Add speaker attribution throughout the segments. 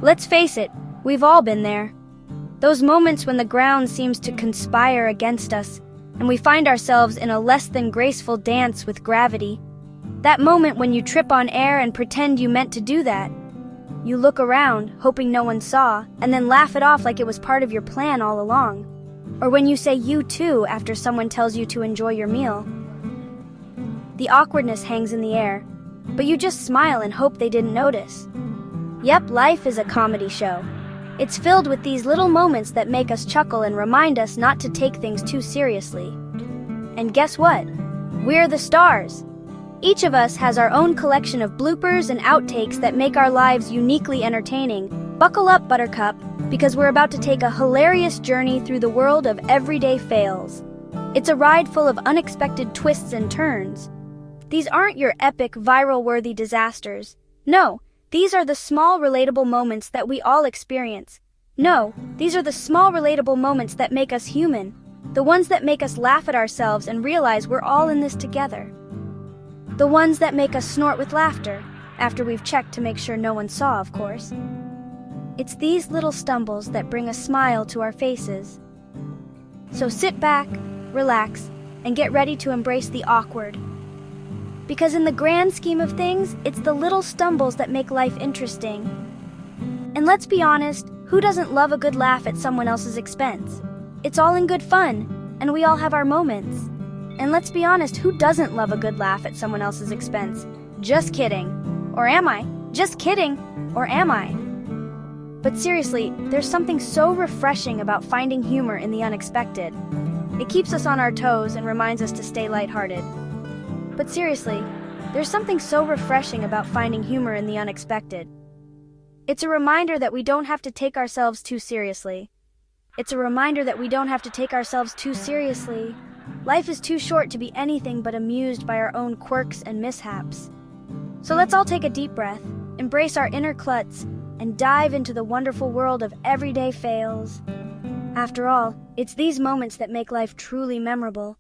Speaker 1: Let's face it, we've all been there. Those moments when the ground seems to conspire against us, and we find ourselves in a less than graceful dance with gravity. That moment when you trip on air and pretend you meant to do that. You look around, hoping no one saw, and then laugh it off like it was part of your plan all along. Or when you say you too after someone tells you to enjoy your meal. The awkwardness hangs in the air, but you just smile and hope they didn't notice. Yep, life is a comedy show. It's filled with these little moments that make us chuckle and remind us not to take things too seriously. And guess what? We're the stars. Each of us has our own collection of bloopers and outtakes that make our lives uniquely entertaining. Buckle up, Buttercup, because we're about to take a hilarious journey through the world of everyday fails. It's a ride full of unexpected twists and turns. These aren't your epic, viral-worthy disasters. No, these are the small, relatable moments that we all experience. No, these are the small, relatable moments that make us human. The ones that make us laugh at ourselves and realize we're all in this together. The ones that make us snort with laughter, after we've checked to make sure no one saw, of course. It's these little stumbles that bring a smile to our faces. So sit back, relax, and get ready to embrace the awkward. Because in the grand scheme of things, it's the little stumbles that make life interesting. And let's be honest, who doesn't love a good laugh at someone else's expense? It's all in good fun, and we all have our moments. And let's be honest, who doesn't love a good laugh at someone else's expense? Just kidding. Or am I? Just kidding. Or am I? But seriously, there's something so refreshing about finding humor in the unexpected. It keeps us on our toes and reminds us to stay lighthearted. But seriously, there's something so refreshing about finding humor in the unexpected. It's a reminder that we don't have to take ourselves too seriously. It's a reminder that we don't have to take ourselves too seriously. Life is too short to be anything but amused by our own quirks and mishaps. So let's all take a deep breath, embrace our inner klutz, and dive into the wonderful world of everyday fails. After all, it's these moments that make life truly memorable.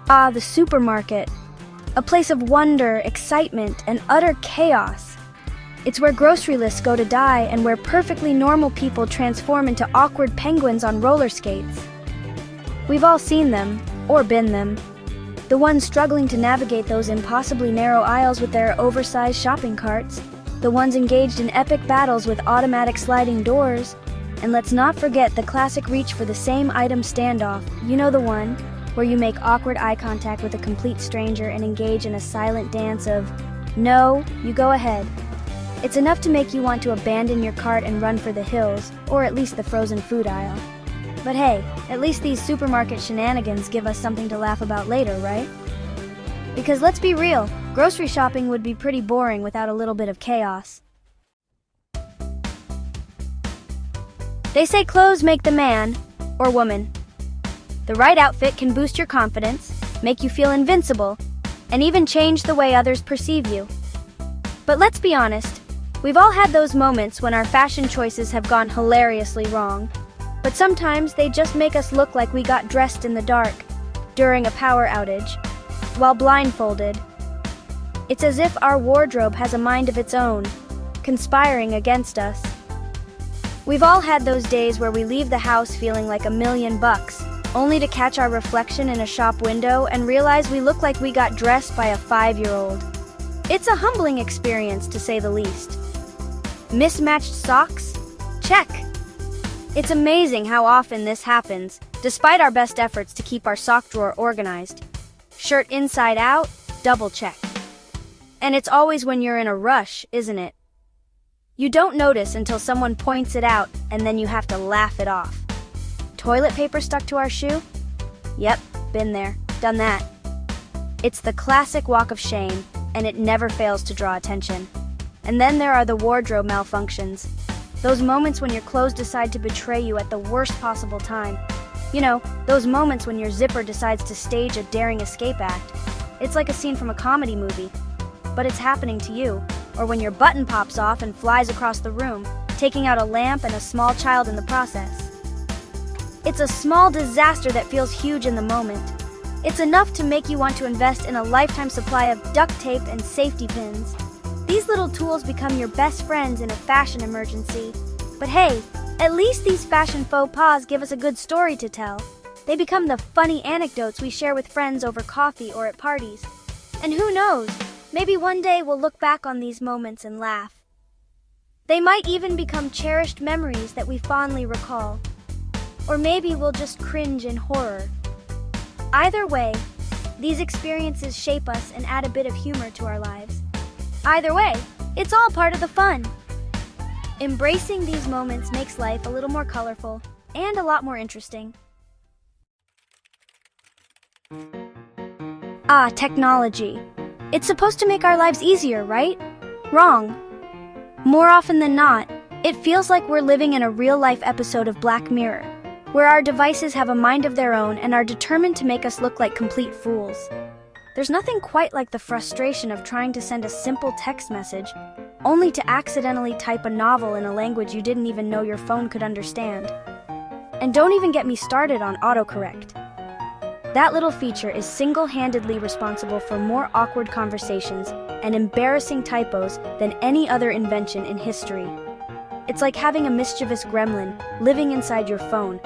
Speaker 1: Ah, the supermarket. A place of wonder, excitement, and utter chaos. It's where grocery lists go to die and where perfectly normal people transform into awkward penguins on roller skates. We've all seen them, or been them. The ones struggling to navigate those impossibly narrow aisles with their oversized shopping carts. The ones engaged in epic battles with automatic sliding doors. And let's not forget the classic reach for the same item standoff. You know the one, where you make awkward eye contact with a complete stranger and engage in a silent dance of, no, you go ahead. It's enough to make you want to abandon your cart and run for the hills, or at least the frozen food aisle. But hey, at least these supermarket shenanigans give us something to laugh about later, right? Because let's be real, grocery shopping would be pretty boring without a little bit of chaos. They say clothes make the man, or woman. The right outfit can boost your confidence, make you feel invincible, and even change the way others perceive you. But let's be honest, we've all had those moments when our fashion choices have gone hilariously wrong. But sometimes they just make us look like we got dressed in the dark, during a power outage, while blindfolded. It's as if our wardrobe has a mind of its own, conspiring against us. We've all had those days where we leave the house feeling like $1,000,000, only to catch our reflection in a shop window and realize we look like we got dressed by a 5-year-old. It's a humbling experience, to say the least. Mismatched socks? Check. It's amazing how often this happens, despite our best efforts to keep our sock drawer organized. Shirt inside out? Double check. And it's always when you're in a rush, isn't it? You don't notice until someone points it out, and then you have to laugh it off. Toilet paper stuck to our shoe? Yep, been there, done that. It's the classic walk of shame, and it never fails to draw attention. And then there are the wardrobe malfunctions. Those moments when your clothes decide to betray you at the worst possible time. You know, those moments when your zipper decides to stage a daring escape act. It's like a scene from a comedy movie, but it's happening to you. Or when your button pops off and flies across the room, taking out a lamp and a small child in the process. It's a small disaster that feels huge in the moment. It's enough to make you want to invest in a lifetime supply of duct tape and safety pins. These little tools become your best friends in a fashion emergency. But hey, at least these fashion faux pas give us a good story to tell. They become the funny anecdotes we share with friends over coffee or at parties. And who knows, maybe one day we'll look back on these moments and laugh. They might even become cherished memories that we fondly recall. Or maybe we'll just cringe in horror. Either way, these experiences shape us and add a bit of humor to our lives. Either way, it's all part of the fun. Embracing these moments makes life a little more colorful and a lot more interesting. Technology. It's supposed to make our lives easier, right? Wrong. More often than not, it feels like we're living in a real-life episode of Black Mirror, where our devices have a mind of their own and are determined to make us look like complete fools. There's nothing quite like the frustration of trying to send a simple text message, only to accidentally type a novel in a language you didn't even know your phone could understand. And don't even get me started on autocorrect. That little feature is single-handedly responsible for more awkward conversations and embarrassing typos than any other invention in history. It's like having a mischievous gremlin living inside your phone,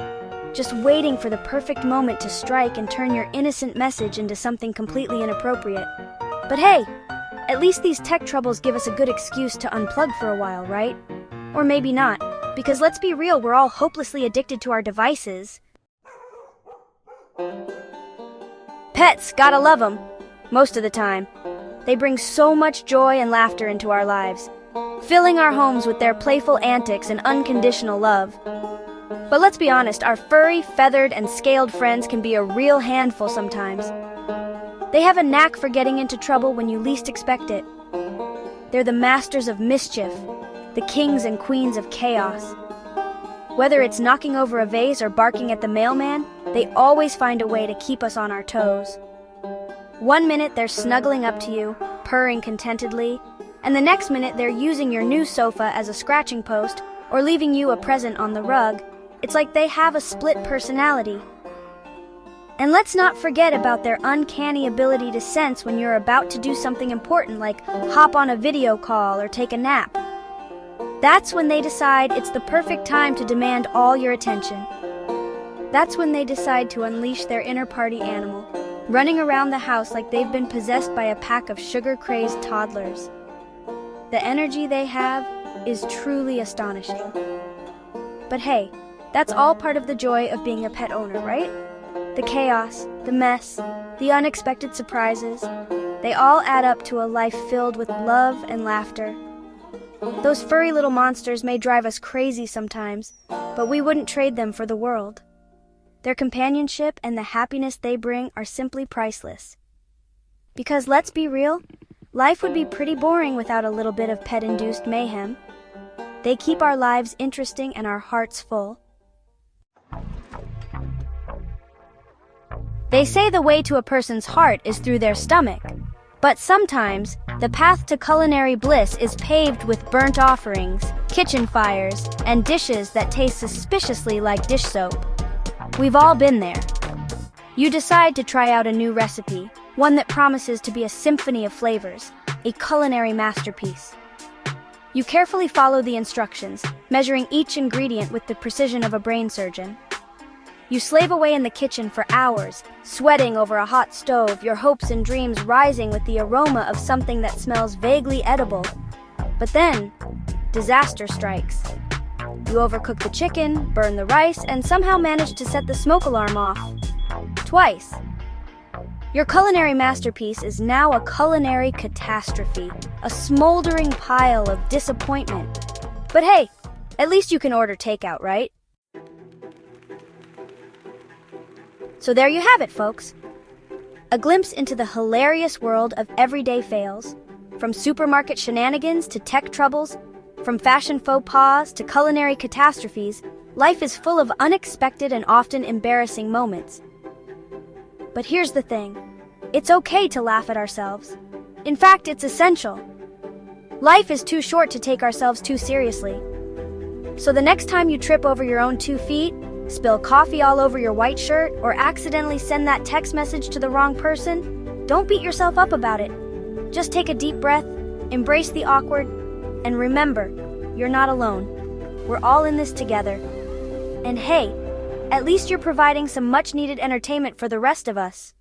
Speaker 1: just waiting for the perfect moment to strike and turn your innocent message into something completely inappropriate. But hey, at least these tech troubles give us a good excuse to unplug for a while, right? Or maybe not, because let's be real, we're all hopelessly addicted to our devices. Pets, gotta love them. Most of the time. They bring so much joy and laughter into our lives, filling our homes with their playful antics and unconditional love. But let's be honest, our furry, feathered, and scaled friends can be a real handful sometimes. They have a knack for getting into trouble when you least expect it. They're the masters of mischief, the kings and queens of chaos. Whether it's knocking over a vase or barking at the mailman, they always find a way to keep us on our toes. One minute they're snuggling up to you, purring contentedly, and the next minute they're using your new sofa as a scratching post or leaving you a present on the rug. It's like they have a split personality. And let's not forget about their uncanny ability to sense when you're about to do something important like hop on a video call or take a nap. That's when they decide it's the perfect time to demand all your attention. That's when they decide to unleash their inner party animal, running around the house like they've been possessed by a pack of sugar-crazed toddlers. The energy they have is truly astonishing. But hey, that's all part of the joy of being a pet owner, right? The chaos, the mess, the unexpected surprises, they all add up to a life filled with love and laughter. Those furry little monsters may drive us crazy sometimes, but we wouldn't trade them for the world. Their companionship and the happiness they bring are simply priceless. Because let's be real, life would be pretty boring without a little bit of pet-induced mayhem. They keep our lives interesting and our hearts full. They say the way to a person's heart is through their stomach, but sometimes the path to culinary bliss is paved with burnt offerings, kitchen fires, and dishes that taste suspiciously like dish soap. We've all been there. You decide to try out a new recipe, one that promises to be a symphony of flavors, a culinary masterpiece. You carefully follow the instructions, measuring each ingredient with the precision of a brain surgeon. You slave away in the kitchen for hours, sweating over a hot stove, your hopes and dreams rising with the aroma of something that smells vaguely edible. But then, disaster strikes. You overcook the chicken, burn the rice, and somehow manage to set the smoke alarm off. Twice. Your culinary masterpiece is now a culinary catastrophe, a smoldering pile of disappointment. But hey, at least you can order takeout, right? So there you have it, folks. A glimpse into the hilarious world of everyday fails. From supermarket shenanigans to tech troubles, from fashion faux pas to culinary catastrophes, life is full of unexpected and often embarrassing moments. But here's the thing. It's okay to laugh at ourselves. In fact, it's essential. Life is too short to take ourselves too seriously. So the next time you trip over your own 2 feet, spill coffee all over your white shirt, or accidentally send that text message to the wrong person, don't beat yourself up about it. Just take a deep breath, Embrace the awkward, and remember, you're not alone. We're all in this together. And hey, at least you're providing some much-needed entertainment for the rest of us.